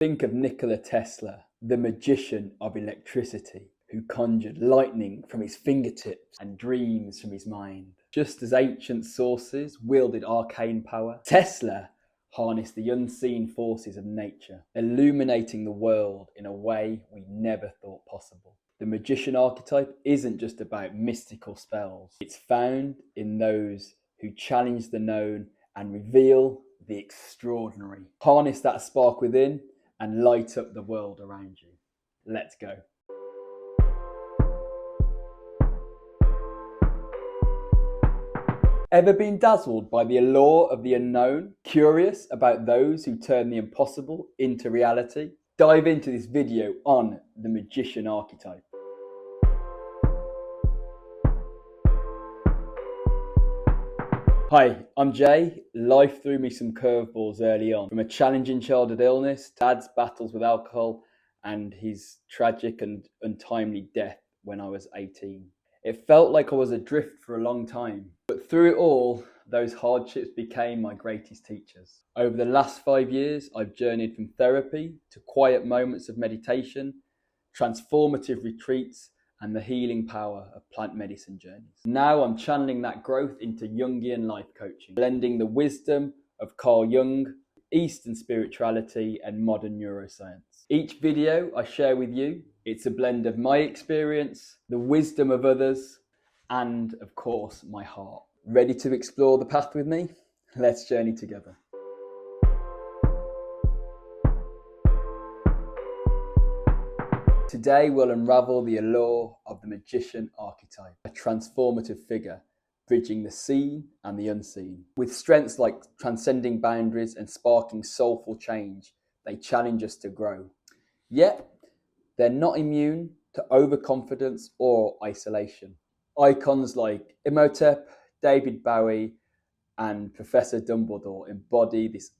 Think of Nikola Tesla, the magician of electricity, who conjured lightning from his fingertips and dreams from his mind. Just as ancient sources wielded arcane power, Tesla harnessed the unseen forces of nature, illuminating the world in a way we never thought possible. The magician archetype isn't just about mystical spells. It's found in those who challenge the known and reveal the extraordinary. Harness that spark within and light up the world around you. Let's go. Ever been dazzled by the allure of the unknown? Curious about those who turn the impossible into reality? Dive into this video on the magician archetype. Hi, I'm Jay. Life threw me some curveballs early on. From a challenging childhood illness, Dad's battles with alcohol, and his tragic and untimely death when I was 18. It felt like I was adrift for a long time. But through it all, those hardships became my greatest teachers. Over the last 5 years, I've journeyed from therapy to quiet moments of meditation, transformative retreats, and the healing power of plant medicine journeys. Now I'm channeling that growth into Jungian life coaching, blending the wisdom of Carl Jung, Eastern spirituality, and modern neuroscience. Each video I share with you, it's a blend of my experience, the wisdom of others, and of course, my heart. Ready to explore the path with me? Let's journey together. Today we'll unravel the allure of the magician archetype, a transformative figure bridging the seen and the unseen. With strengths like transcending boundaries and sparking soulful change, they challenge us to grow. Yet, they're not immune to overconfidence or isolation. Icons like Imhotep, David Bowie, and Professor Dumbledore embody this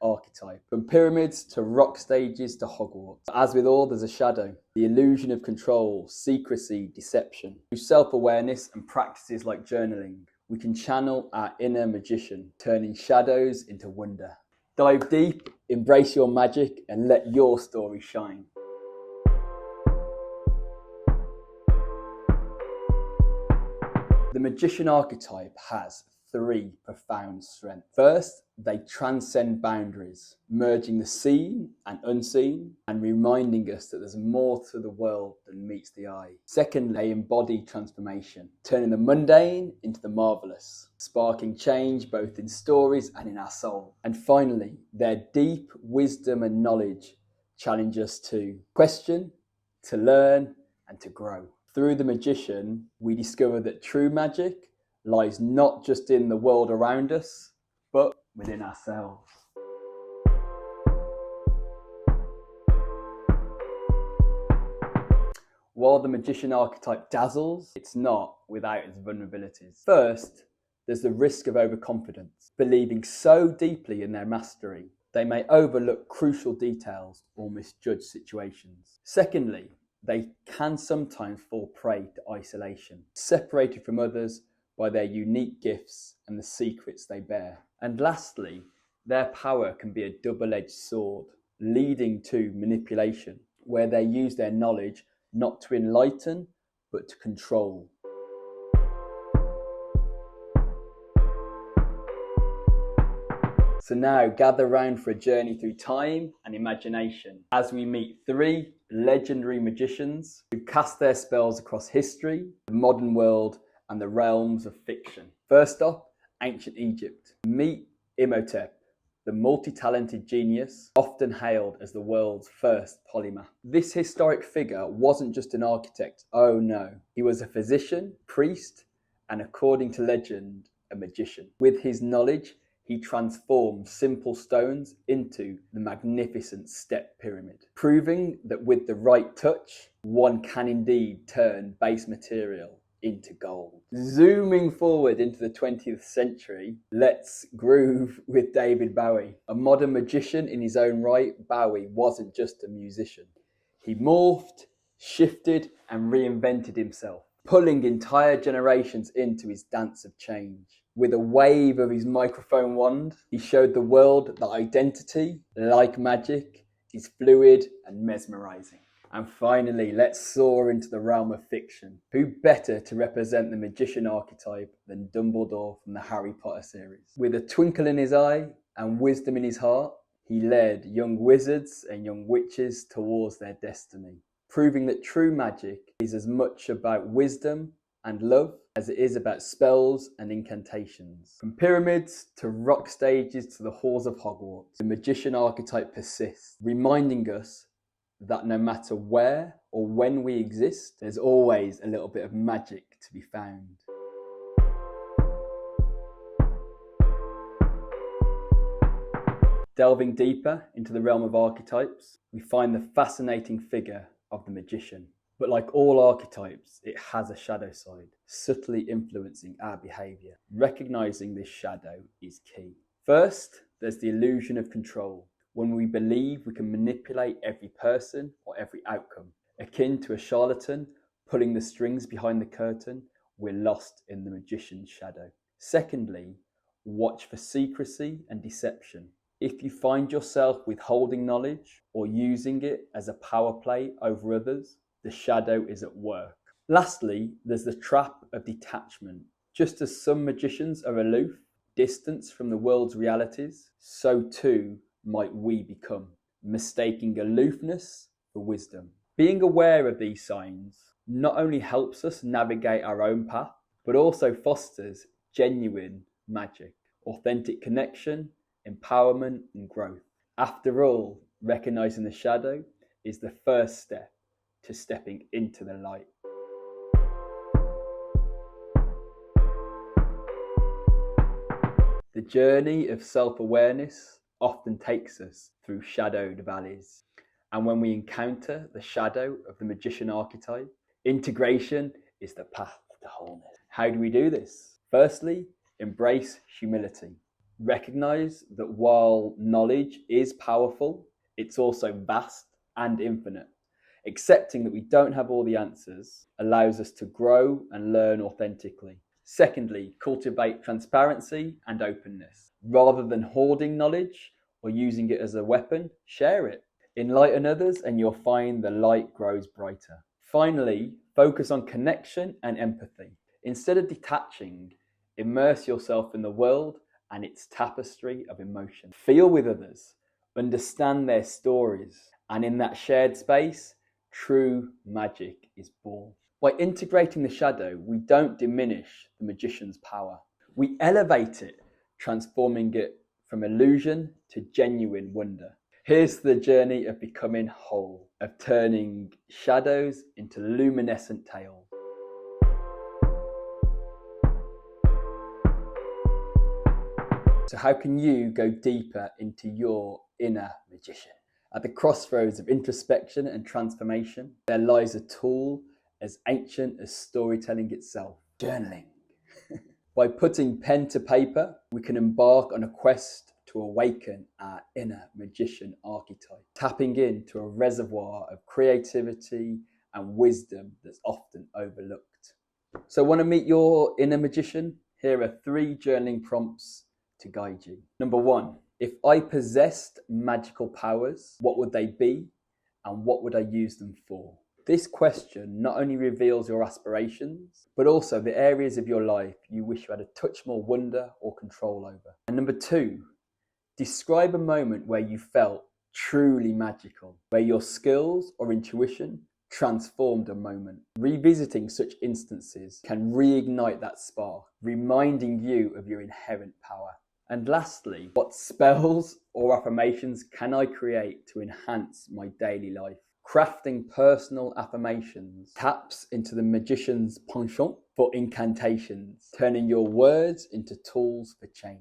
archetype, from pyramids to rock stages to Hogwarts. As with all, there's a shadow, the illusion of control, secrecy, deception. Through self-awareness and practices like journaling, we can channel our inner magician, turning shadows into wonder. Dive deep, embrace your magic, and let your story shine. The magician archetype has 3 profound strengths. First, they transcend boundaries, merging the seen and unseen and reminding us that there's more to the world than meets the eye. Second, they embody transformation, turning the mundane into the marvelous, sparking change both in stories and in our soul. And finally, their deep wisdom and knowledge challenge us to question, to learn, and to grow. Through the magician, we discover that true magic lies not just in the world around us, but within ourselves. While the magician archetype dazzles, it's not without its vulnerabilities. First, there's the risk of overconfidence, believing so deeply in their mastery, they may overlook crucial details or misjudge situations. Secondly, they can sometimes fall prey to isolation, separated from others by their unique gifts and the secrets they bear. And lastly, their power can be a double-edged sword, leading to manipulation, where they use their knowledge not to enlighten, but to control. So now gather round for a journey through time and imagination as we meet 3 legendary magicians who cast their spells across history, the modern world, and the realms of fiction. First up, ancient Egypt. Meet Imhotep, the multi-talented genius, often hailed as the world's first polymath. This historic figure wasn't just an architect, oh no. He was a physician, priest, and according to legend, a magician. With his knowledge, he transformed simple stones into the magnificent step pyramid, proving that with the right touch, one can indeed turn base material into gold. Zooming forward into the 20th century, let's groove with David Bowie. A modern magician in his own right, Bowie wasn't just a musician. He morphed, shifted, and reinvented himself, pulling entire generations into his dance of change. With a wave of his microphone wand, he showed the world that identity, like magic, is fluid and mesmerizing. And finally, let's soar into the realm of fiction. Who better to represent the magician archetype than Dumbledore from the Harry Potter series? With a twinkle in his eye and wisdom in his heart, he led young wizards and young witches towards their destiny, proving that true magic is as much about wisdom and love as it is about spells and incantations. From pyramids to rock stages to the halls of Hogwarts, the magician archetype persists, reminding us that no matter where or when we exist, there's always a little bit of magic to be found. Delving deeper into the realm of archetypes, we find the fascinating figure of the magician. But like all archetypes, it has a shadow side, subtly influencing our behaviour. Recognising this shadow is key. First, there's the illusion of control, when we believe we can manipulate every person or every outcome. Akin to a charlatan pulling the strings behind the curtain, we're lost in the magician's shadow. Secondly, watch for secrecy and deception. If you find yourself withholding knowledge or using it as a power play over others, the shadow is at work. Lastly, there's the trap of detachment. Just as some magicians are aloof, distanced from the world's realities, so too might we become, mistaking aloofness for wisdom. Being aware of these signs not only helps us navigate our own path, but also fosters genuine magic, authentic connection, empowerment, and growth. After all, recognizing the shadow is the first step to stepping into the light. The journey of self-awareness often takes us through shadowed valleys. And when we encounter the shadow of the magician archetype, integration is the path to wholeness. How do we do this? Firstly, embrace humility. Recognize that while knowledge is powerful, it's also vast and infinite. Accepting that we don't have all the answers allows us to grow and learn authentically. Secondly, cultivate transparency and openness. Rather than hoarding knowledge or using it as a weapon, share it. Enlighten others and you'll find the light grows brighter. Finally, focus on connection and empathy. Instead of detaching, immerse yourself in the world and its tapestry of emotion. Feel with others, understand their stories, and in that shared space, true magic is born. By integrating the shadow, we don't diminish the magician's power. We elevate it, transforming it from illusion to genuine wonder. Here's the journey of becoming whole, of turning shadows into luminescent tales. So how can you go deeper into your inner magician? At the crossroads of introspection and transformation, there lies a tool as ancient as storytelling itself: journaling. By putting pen to paper, we can embark on a quest to awaken our inner magician archetype, tapping into a reservoir of creativity and wisdom that's often overlooked. So want to meet your inner magician? Here are 3 journaling prompts to guide you. Number 1, if I possessed magical powers, what would they be and what would I use them for? This question not only reveals your aspirations, but also the areas of your life you wish you had a touch more wonder or control over. And number 2, describe a moment where you felt truly magical, where your skills or intuition transformed a moment. Revisiting such instances can reignite that spark, reminding you of your inherent power. And lastly, what spells or affirmations can I create to enhance my daily life? Crafting personal affirmations taps into the magician's penchant for incantations, turning your words into tools for change.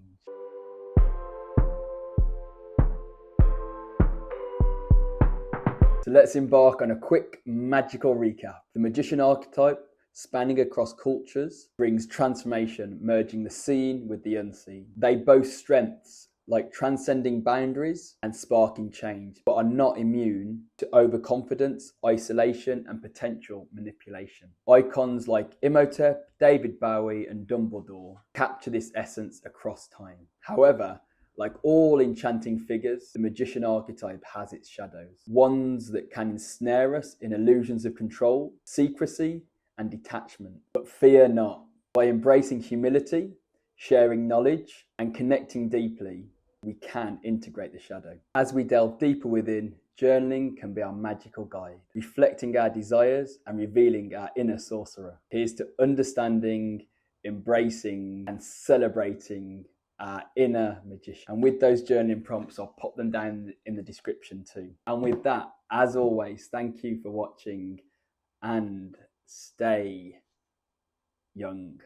So let's embark on a quick magical recap. The magician archetype, spanning across cultures, brings transformation, merging the seen with the unseen. They boast strengths like transcending boundaries and sparking change, but are not immune to overconfidence, isolation, and potential manipulation. Icons like Imhotep, David Bowie, and Dumbledore capture this essence across time. However, Like all enchanting figures, the magician archetype has its shadows, ones that can ensnare us in illusions of control, secrecy, and detachment. But fear not. By embracing humility, sharing knowledge, and connecting deeply, we can integrate the shadow. As we delve deeper within, journaling can be our magical guide, reflecting our desires and revealing our inner sorcerer. Here's to understanding, embracing, and celebrating our inner magician. And with those journaling prompts, I'll pop them down in the description too. And with that, as always, thank you for watching and stay young.